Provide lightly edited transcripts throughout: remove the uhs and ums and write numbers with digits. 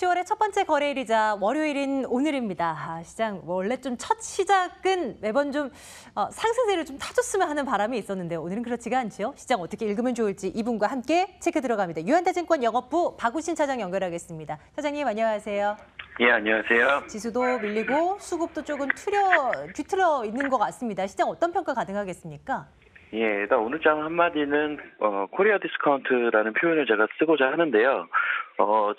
10월의 첫 번째 거래일이자 월요일인 오늘입니다. 시장 원래 좀 첫 시작은 매번 좀 상승세를 좀 타줬으면 하는 바람이 있었는데 오늘은 그렇지가 않죠. 시장 어떻게 읽으면 좋을지 이분과 함께 체크 들어갑니다. 유한타증권 영업부 박우신 차장 연결하겠습니다. 차장님 안녕하세요. 예, 안녕하세요. 지수도 밀리고 수급도 조금 뒤틀어 있는 것 같습니다. 시장 어떤 평가 가능하겠습니까? 예, 일단 오늘 장 한마디는 코리아 디스카운트라는 표현을 제가 쓰고자 하는데요.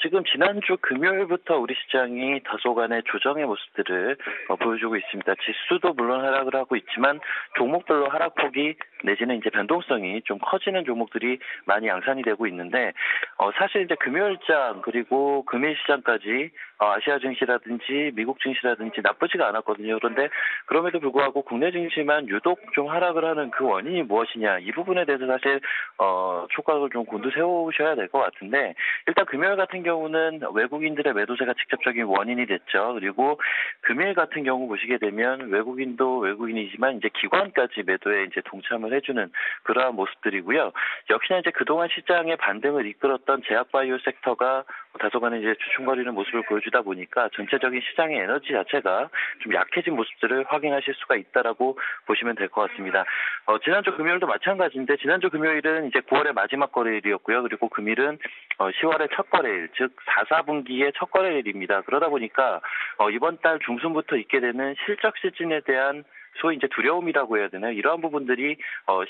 지금 지난주 금요일부터 우리 시장이 다소간의 조정의 모습들을 보여주고 있습니다. 지수도 물론 하락을 하고 있지만 종목별로 하락폭이 내지는 이제 변동성이 좀 커지는 종목들이 많이 양산이 되고 있는데 사실 이제 금요일장 그리고 금일 시장까지 아시아 증시라든지 미국 증시라든지 나쁘지가 않았거든요. 그런데 그럼에도 불구하고 국내 증시만 유독 좀 하락을 하는 그 원인이 무엇이냐 이 부분에 대해서 사실 촉각을 좀 곤두세우셔야 될 것 같은데 일단 금요일 같은 경우는 외국인들의 매도세가 직접적인 원인이 됐죠. 그리고 금일 같은 경우 보시게 되면 외국인도 외국인이지만 이제 기관까지 매도에 이제 동참을 해주는 그러한 모습들이고요. 역시나 이제 그동안 시장의 반등을 이끌었던 제약바이오 섹터가 다소간의 이제 주춤거리는 모습을 보여주다 보니까 전체적인 시장의 에너지 자체가 좀 약해진 모습들을 확인하실 수가 있다라고 보시면 될 것 같습니다. 지난주 금요일도 마찬가지인데 지난주 금요일은 이제 9월의 마지막 거래일이었고요. 그리고 금일은 10월의 첫 거래일, 즉 4분기의 첫 거래일입니다. 그러다 보니까 이번 달 중순부터 있게 되는 실적 시즌에 대한 소위 이제 두려움이라고 해야 되나요? 이러한 부분들이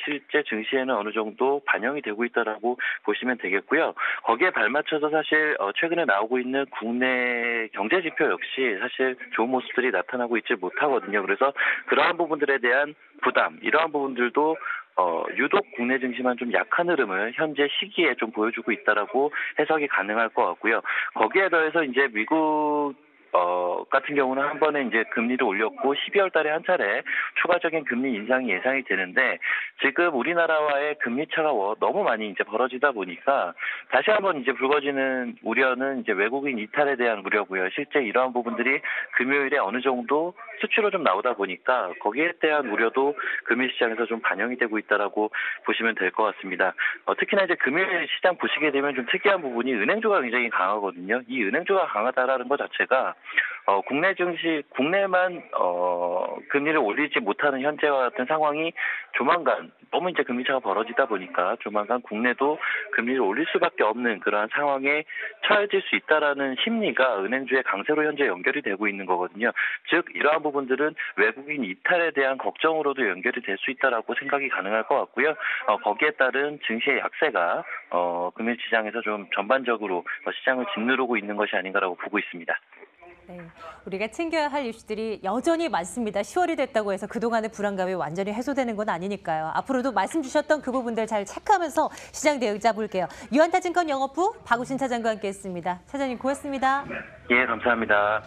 실제 증시에는 어느 정도 반영이 되고 있다라고 보시면 되겠고요. 거기에 발맞춰서 사실 최근에 나오고 있는 국내 경제 지표 역시 사실 좋은 모습들이 나타나고 있지 못하거든요. 그래서 그러한 부분들에 대한 부담, 이러한 부분들도 유독 국내 증시만 좀 약한 흐름을 현재 시기에 좀 보여주고 있다라고 해석이 가능할 것 같고요. 거기에 더해서 이제 미국 같은 경우는 한 번에 이제 금리를 올렸고 12월 달에 한 차례 추가적인 금리 인상이 예상이 되는데 지금 우리나라와의 금리 차가 너무 많이 이제 벌어지다 보니까 다시 한번 이제 불거지는 우려는 이제 외국인 이탈에 대한 우려고요. 실제 이러한 부분들이 금요일에 어느 정도 수치로 좀 나오다 보니까 거기에 대한 우려도 금일 시장에서 좀 반영이 되고 있다라고 보시면 될 것 같습니다. 특히나 이제 금일 시장 보시게 되면 좀 특이한 부분이 은행주가 굉장히 강하거든요. 이 은행주가 강하다라는 것 자체가 국내 증시, 국내만 금리를 올리지 못하는 현재와 같은 상황이 조만간 너무 이제 금리차가 벌어지다 보니까 조만간 국내도 금리를 올릴 수밖에 없는 그러한 상황에 처해질 수 있다라는 심리가 은행주의 강세로 현재 연결이 되고 있는 거거든요. 즉 이러한 부분들은 외국인 이탈에 대한 걱정으로도 연결이 될 수 있다라고 생각이 가능할 것 같고요. 거기에 따른 증시의 약세가 금일 시장에서 좀 전반적으로 시장을 짓누르고 있는 것이 아닌가라고 보고 있습니다. 네, 우리가 챙겨야 할 이슈들이 여전히 많습니다. 10월이 됐다고 해서 그동안의 불안감이 완전히 해소되는 건 아니니까요. 앞으로도 말씀 주셨던 그 부분들 잘 체크하면서 시장 대응 짜볼게요. 유한타증권 영업부 박우신 차장과 함께했습니다. 차장님 고맙습니다. 예, 감사합니다.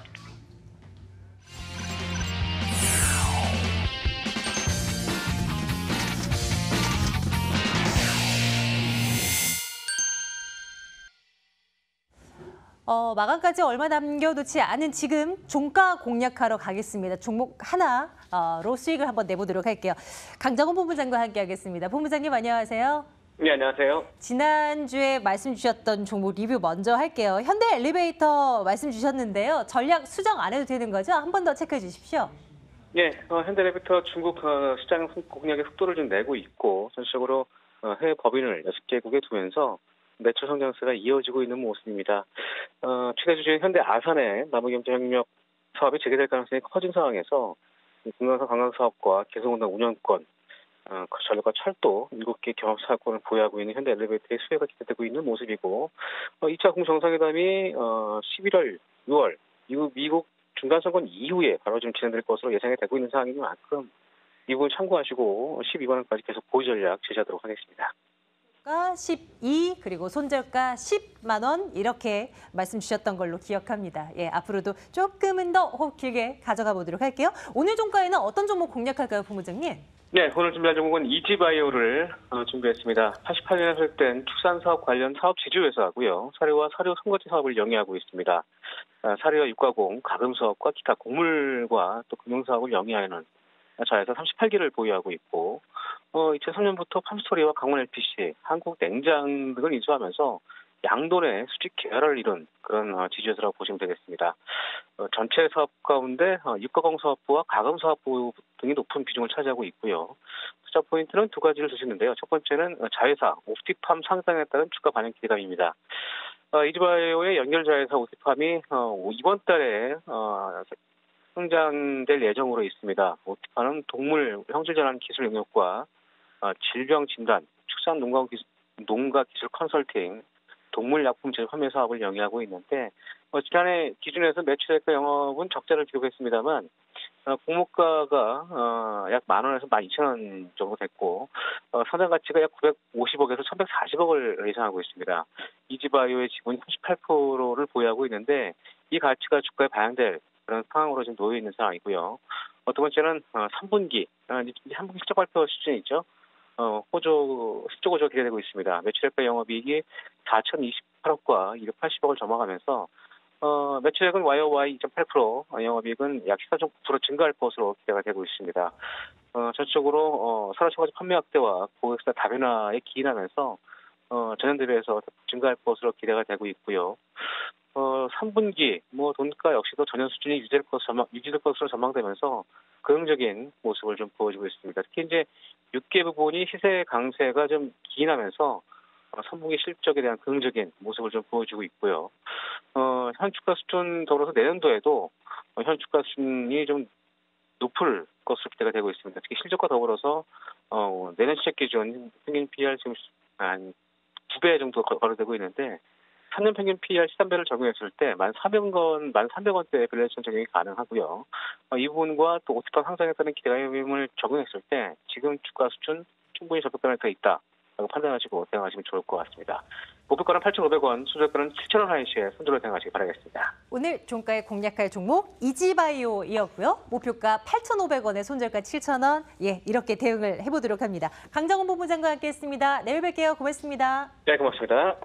마감까지 얼마 남겨놓지 않은 지금 종가 공략하러 가겠습니다. 종목 하나로 수익을 한번 내보도록 할게요. 강정훈 본부장과 함께하겠습니다. 본부장님 안녕하세요. 네, 안녕하세요. 지난주에 말씀 주셨던 종목 리뷰 먼저 할게요. 현대 엘리베이터 말씀 주셨는데요. 전략 수정 안 해도 되는 거죠? 한 번 더 체크해 주십시오. 네, 현대 엘리베이터 중국 시장 공략의 속도를 좀 내고 있고 전체적으로 해외 법인을 6개국에 두면서 매출 성장세가 이어지고 있는 모습입니다. 최대 주주인 현대 아산의 나무경제협력 사업이 재개될 가능성이 커진 상황에서 금강산 관광사업과 개성공단 운영권, 전력과 철도 7개 경합사업권을 보유하고 있는 현대 엘리베이터의 수혜가 기대되고 있는 모습이고 2차 공정상회담이 11월, 6월 이후 미국 중간선거 이후에 바로 좀 진행될 것으로 예상이 되고 있는 상황인 만큼 이 부분 참고하시고 12만 원까지 계속 보유 전략 제시하도록 하겠습니다. 12 그리고 손절가 10만 원 이렇게 말씀 주셨던 걸로 기억합니다. 예, 앞으로도 조금은 더 호흡 길게 가져가 보도록 할게요. 오늘 종가에는 어떤 종목 공략할까요, 본부장님? 네, 오늘 준비한 종목은 이지바이오를 준비했습니다. 88년에 설립된 축산사업 관련 사업 지주회사고요. 사료와 사료 선거지 사업을 영위하고 있습니다. 사료와 육가공, 가금 사업과 기타 곡물과 또 금융 사업을 영위하는 자회사 38기를 보유하고 있고 2003년부터 팜스토리와 강원 LPC, 한국 냉장 등을 인수하면서 양돈의 수직 계열을 이룬 그런 지주회사라고 보시면 되겠습니다. 전체 사업 가운데 육가공 사업부와 가금 사업부 등이 높은 비중을 차지하고 있고요. 투자 포인트는 두 가지를 두시는데요. 첫 번째는 자회사 옵티팜 상장에 따른 주가 반영 기대감입니다. 이지바이오의 연결 자회사 옵티팜이 이번 달에 상장될 예정으로 있습니다. 옵티팜은 동물 형질 전환 기술 영역과 질병 진단, 축산 농가 기술 컨설팅, 동물 약품 제조 판매 사업을 영위하고 있는데 지난해 기준에서 매출액과 영업은 적자를 기록했습니다만 공모가가 약 10,000원에서 12,000원 정도 됐고 상장 가치가 약 950억에서 1,140억을 예상하고 있습니다. 이지바이오의 지분이 38%를 보유하고 있는데 이 가치가 주가에 반영될 그런 상황으로 지금 놓여 있는 상황이고요. 두 번째는 3분기, 3분기 실적 발표 수준이 있죠. 실적 호조 기대되고 있습니다. 매출액과 영업이익이 4,028억과 280억을 넘어가면서 매출액은 YOY 2.8%, 영업이익은 약 14.9% 증가할 것으로 기대가 되고 있습니다. 전적으로 산업청가제 판매 확대와 고객사 다변화에 기인하면서 전년 대비해서 증가할 것으로 기대가 되고 있고요. 3분기 돈가 역시도 전년 수준이 유지될 것으로 전망되면서 긍정적인 모습을 좀 보여주고 있습니다. 특히 이제 6개 부분이 시세 강세가 좀 기인하면서 3분기 실적에 대한 긍정적인 모습을 좀 보여주고 있고요. 현 주가 수준 더불어서 내년도에도 현 주가 수준이 좀 높을 것으로 기대가 되고 있습니다. 특히 실적과 더불어서 내년 시작 기준 평균 PER 지금 한 2배 정도 거래되고 있는데 3년 평균 PER 13배를 적용했을 때 1,300원대의 밸류에이션 적용이 가능하고요. 이 부분과 또 옵티팜 상장에 따른 기대감을 적용했을 때 지금 주가 수준 충분히 접근 가능성이 있다라고 판단하시고 대응하시면 좋을 것 같습니다. 목표가는 8,500원, 손절가는 7,000원 하이시에 손절로 대응하시기 바라겠습니다. 오늘 종가에 공략할 종목 이지바이오이었고요. 목표가 8,500원에 손절가 7,000원. 예, 이렇게 대응을 해보도록 합니다. 강정훈 본부장과 함께했습니다. 내일 뵐게요. 고맙습니다. 네, 고맙습니다.